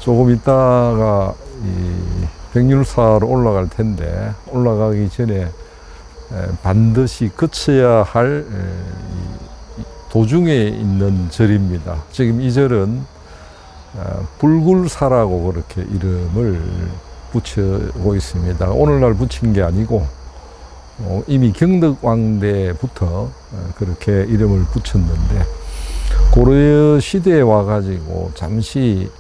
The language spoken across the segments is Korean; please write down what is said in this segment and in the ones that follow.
조금 있다가 이 백률사로 올라갈 텐데 올라가기 전에 반드시 거쳐야 할 도중에 있는 절입니다. 지금 이 절은 불굴사라고 그렇게 이름을 붙이고 있습니다. 오늘날 붙인 게 아니고 이미 경덕왕대부터 그렇게 이름을 붙였는데 고려 시대에 와가지고 잠시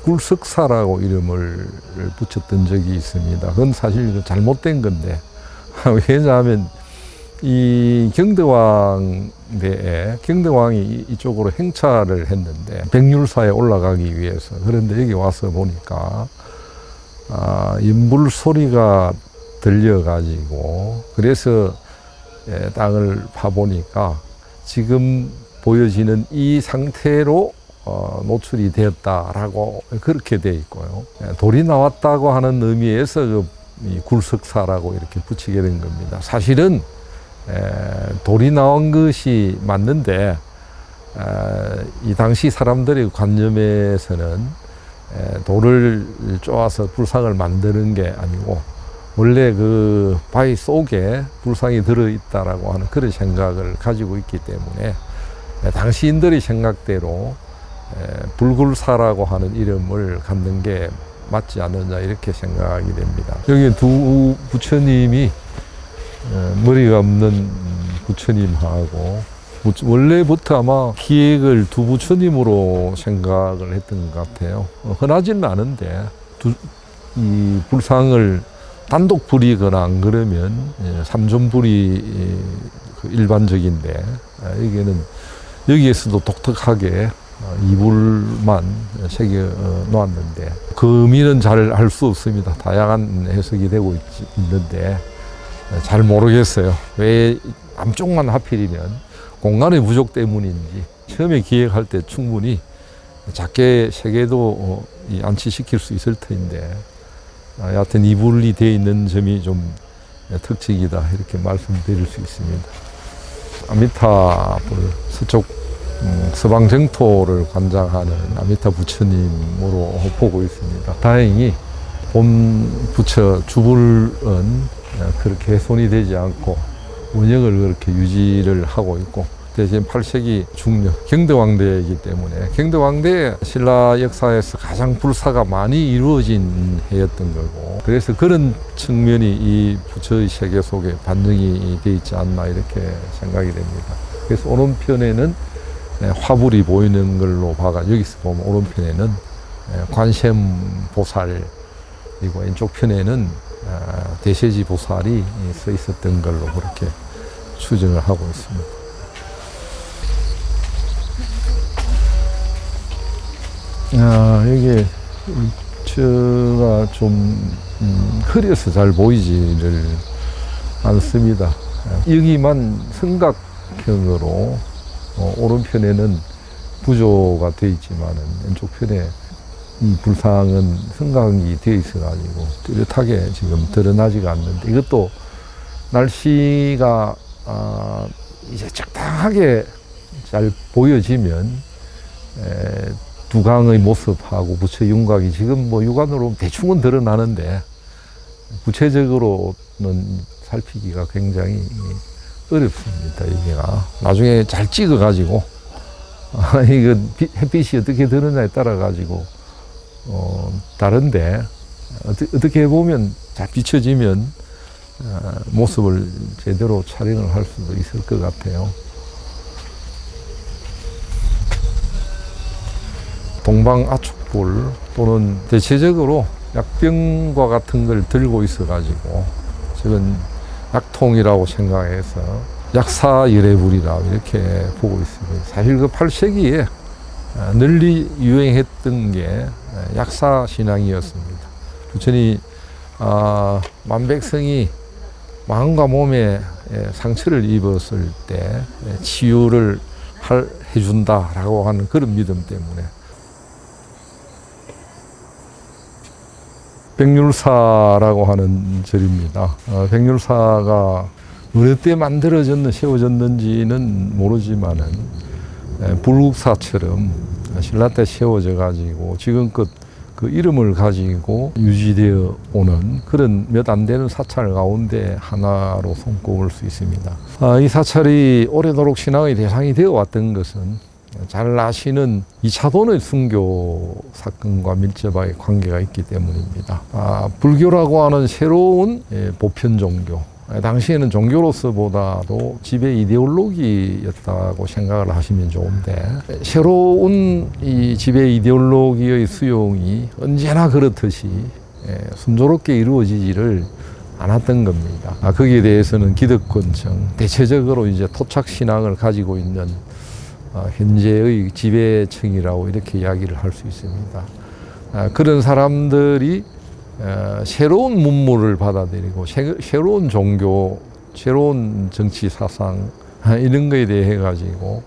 굴석사라고 이름을 붙였던 적이 있습니다. 그건 사실 잘못된 건데 왜냐하면 이 경덕왕대에 경덕왕이 이쪽으로 행차를 했는데 백률사에 올라가기 위해서 그런데 여기 와서 보니까 연불 소리가 들려가지고 그래서 땅을 파보니까 지금 보여지는 이 상태로 노출이 되었다라고 그렇게 돼 있고요. 돌이 나왔다고 하는 의미에서 이 굴석사라고 이렇게 붙이게 된 겁니다. 사실은 돌이 나온 것이 맞는데 이 당시 사람들의 관념에서는 돌을 쪼아서 불상을 만드는 게 아니고 원래 그 바위 속에 불상이 들어있다라고 하는 그런 생각을 가지고 있기 때문에 당시인들의 생각대로 불굴사라고 하는 이름을 갖는 게 맞지 않느냐 이렇게 생각이 됩니다. 여기 두 부처님이 머리가 없는 부처님하고 원래부터 아마 기획을 두 부처님으로 생각을 했던 것 같아요. 흔하지는 않은데 이 불상을 단독 부리거나 안 그러면 삼존불이 일반적인데 여기에서도 독특하게 이불만 새겨 놓았는데 그 의미는 잘 알 수 없습니다. 다양한 해석이 되고 있는데 잘 모르겠어요. 왜 남쪽만 하필이면 공간의 부족 때문인지 처음에 기획할 때 충분히 작게 세 개도 안치시킬 수 있을 텐데 여하튼 이불이 되어 있는 점이 좀 특징이다 이렇게 말씀드릴 수 있습니다. 아미타불 서쪽 서방 정토를 관장하는 아미타 부처님으로 보고 있습니다. 다행히 본 부처 주불은 그렇게 훼손이 되지 않고 운영을 그렇게 유지를 하고 있고 대신 8세기 중력 경덕왕대이기 때문에 경덕왕대 신라 역사에서 가장 불사가 많이 이루어진 해였던 거고 그래서 그런 측면이 이 부처의 세계 속에 반영이 되어 있지 않나 이렇게 생각이 됩니다. 그래서 오른편에는 화불이 보이는 걸로 봐가 여기서 보면 오른편에는 관세음보살 그리고 왼쪽 편에는 대세지 보살이 서 있었던 걸로 그렇게 추정을 하고 있습니다. 여기 제가 좀 흐려서 잘 보이지를 않습니다. 여기만 삼각형으로 오른편에는 부조가 되어 있지만은 왼쪽 편에 이 불상은 성각이 되어 있어가지고 뚜렷하게 지금 드러나지가 않는데 이것도 날씨가 이제 적당하게 잘 보여지면 두강의 모습하고 부처 윤곽이 지금 뭐 육안으로 대충은 드러나는데 구체적으로는 살피기가 굉장히 어렵습니다. 여기가 나중에 잘 찍어가지고 이거 햇빛이 어떻게 드느냐에 따라 가지고 다른데 어떻게 보면 잘 비춰지면 모습을 제대로 촬영을 할 수도 있을 것 같아요. 동방아축불 또는 대체적으로 약병과 같은 걸 들고 있어가지고 저건 약통이라고 생각해서 약사열애불이라 이렇게 보고 있습니다. 사실 그 8세기에 널리 유행했던 게 약사 신앙이었습니다. 부처님 만백성이 마음과 몸에 상처를 입었을 때 치유를 해준다라고 하는 그런 믿음 때문에 백률사라고 하는 절입니다. 백률사가 어느 때 만들어졌는지 세워졌는지는 모르지만은 불국사처럼 신라 때 세워져 가지고 지금껏 그 이름을 가지고 유지되어 오는 그런 몇 안 되는 사찰 가운데 하나로 손꼽을 수 있습니다. 이 사찰이 오래도록 신앙의 대상이 되어 왔던 것은 잘 아시는 이차돈의 순교 사건과 밀접하게 관계가 있기 때문입니다. 불교라고 하는 새로운 보편 종교, 당시에는 종교로서보다도 지배 이데올로기였다고 생각을 하시면 좋은데, 새로운 이 지배 이데올로기의 수용이 언제나 그렇듯이 순조롭게 이루어지지를 않았던 겁니다. 거기에 대해서는 기득권층, 대체적으로 이제 토착 신앙을 가지고 있는 현재의 지배층이라고 이렇게 이야기를 할 수 있습니다. 그런 사람들이 새로운 문물을 받아들이고 새로운 종교, 새로운 정치 사상 이런 거에 대해 가지고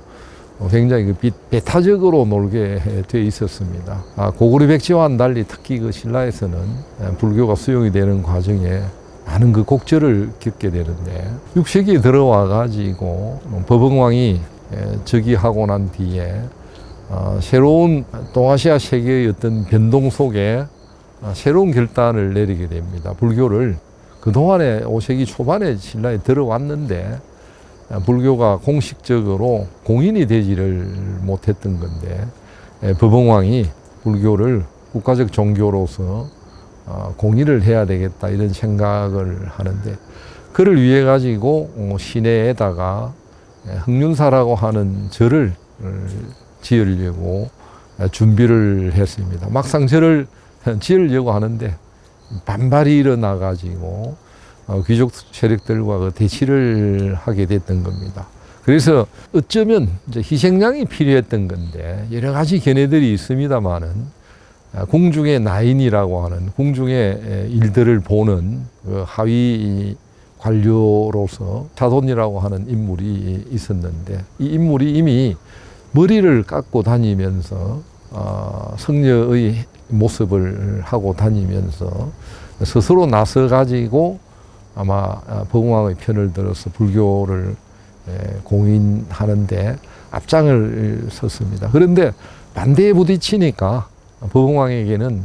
굉장히 배타적으로 놀게 돼 있었습니다. 고구려 백제와는 달리 특히 그 신라에서는 불교가 수용이 되는 과정에 많은 그 곡절을 겪게 되는데, 6세기에 들어와 가지고 법흥왕이 즉위하고 난 뒤에 새로운 동아시아 세계의 어떤 변동 속에 새로운 결단을 내리게 됩니다. 불교를 그동안에 5세기 초반에 신라에 들어왔는데 불교가 공식적으로 공인이 되지를 못했던 건데, 법흥왕이 불교를 국가적 종교로서 공인을 해야 되겠다 이런 생각을 하는데, 그를 위해 가지고 시내에다가 흥륜사라고 하는 절을 지으려고 준비를 했습니다. 막상 절을 지으려고 하는데 반발이 일어나 가지고 귀족 세력들과 그 대치를 하게 됐던 겁니다. 그래서 어쩌면 이제 희생양이 필요했던 건데, 여러 가지 견해들이 있습니다만은 궁중의 나인이라고 하는 궁중의 일들을 보는 그 하위 관료로서 차돈이라고 하는 인물이 있었는데, 이 인물이 이미 머리를 깎고 다니면서 성녀의 모습을 하고 다니면서 스스로 나서 가지고 아마 법흥왕의 편을 들어서 불교를 공인하는데 앞장을 섰습니다. 그런데 반대에 부딪히니까 법흥왕에게는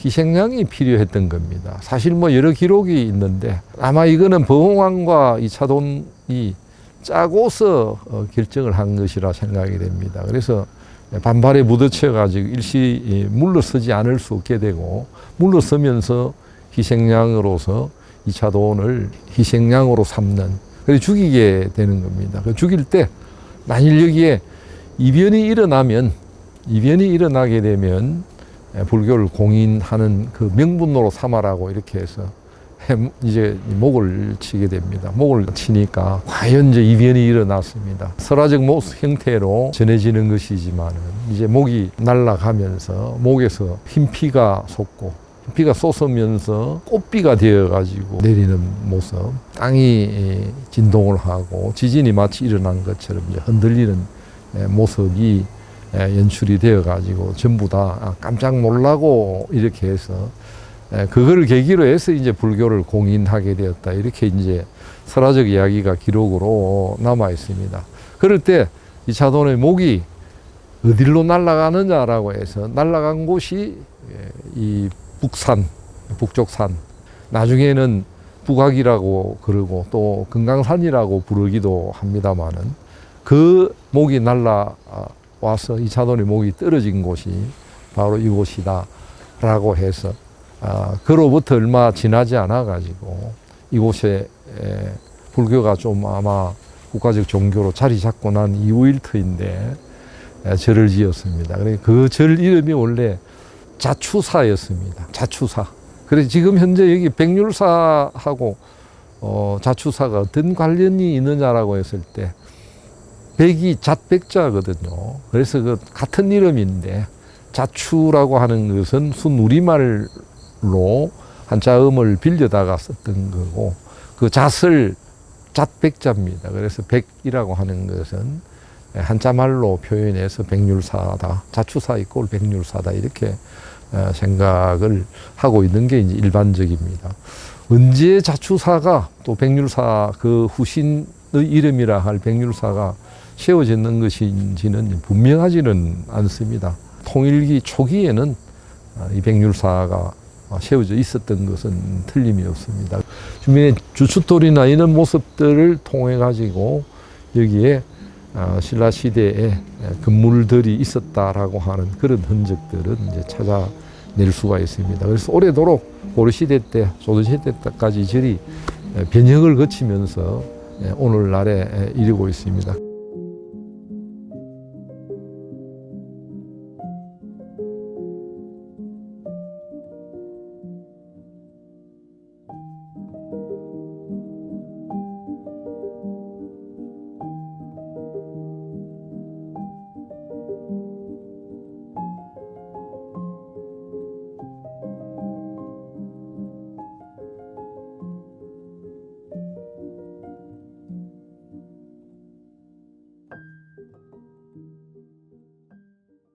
희생양이 필요했던 겁니다. 사실 뭐 여러 기록이 있는데 아마 이거는 법흥왕과 이차돈이 짜고서 결정을 한 것이라 생각이 됩니다. 그래서 반발에 부딪혀 가지고 일시 물러서지 않을 수 없게 되고, 물러서면서 희생양으로서 이차돈을 희생양으로 삼는, 그래서 죽이게 되는 겁니다. 죽일 때 만일 여기에 이변이 일어나게 되면 불교를 공인하는 그 명분으로 삼아라고 이렇게 해서 이제 목을 치게 됩니다. 목을 치니까 과연 이제 이변이 일어났습니다. 설화적 모습 형태로 전해지는 것이지만은 이제 목이 날아가면서 목에서 흰 피가 솟고, 피가 솟으면서 꽃비가 되어 가지고 내리는 모습, 땅이 진동을 하고 지진이 마치 일어난 것처럼 이제 흔들리는 모습이 연출이 되어 가지고 전부 다 깜짝 놀라고 이렇게 해서 그거를 계기로 해서 이제 불교를 공인하게 되었다, 이렇게 이제 설화적 이야기가 기록으로 남아 있습니다. 그럴 때 이차돈의 목이 어디로 날아가느냐라고 해서 날아간 곳이 이 북쪽산, 나중에는 북악이라고 그러고 또 금강산이라고 부르기도 합니다만은, 그 목이 날아와서 이차돈의 목이 떨어진 곳이 바로 이곳이다라고 해서 그로부터 얼마 지나지 않아 가지고 이곳에 불교가 좀 아마 국가적 종교로 자리 잡고 난 이후일 터인데 절을 지었습니다. 그 절 이름이 원래 자추사였습니다. 자추사. 그래서 지금 현재 여기 백률사하고 자추사가 어떤 관련이 있느냐라고 했을 때, 백이 잣백자거든요. 그래서 그 같은 이름인데, 자추라고 하는 것은 순우리말로 한자음을 빌려다가 썼던 거고, 그 잣을 잣백자입니다. 그래서 백이라고 하는 것은 한자말로 표현해서 백률사다, 자추사 이꼴 백률사다, 이렇게 생각을 하고 있는 게 이제 일반적입니다. 언제 자추사가 또 백률사 그 후신의 이름이라 할 백률사가 세워졌는 것인지는 분명하지는 않습니다. 통일기 초기에는 이 백률사가 세워져 있었던 것은 틀림이 없습니다. 주민의 주춧돌이나 이런 모습들을 통해 가지고 여기에 신라 시대에 건물들이 있었다라고 하는 그런 흔적들은 이제 찾아낼 수가 있습니다. 그래서 오래도록 고려 시대 때, 조선 시대 때까지 이 절이 변형을 거치면서 오늘날에 이르고 있습니다.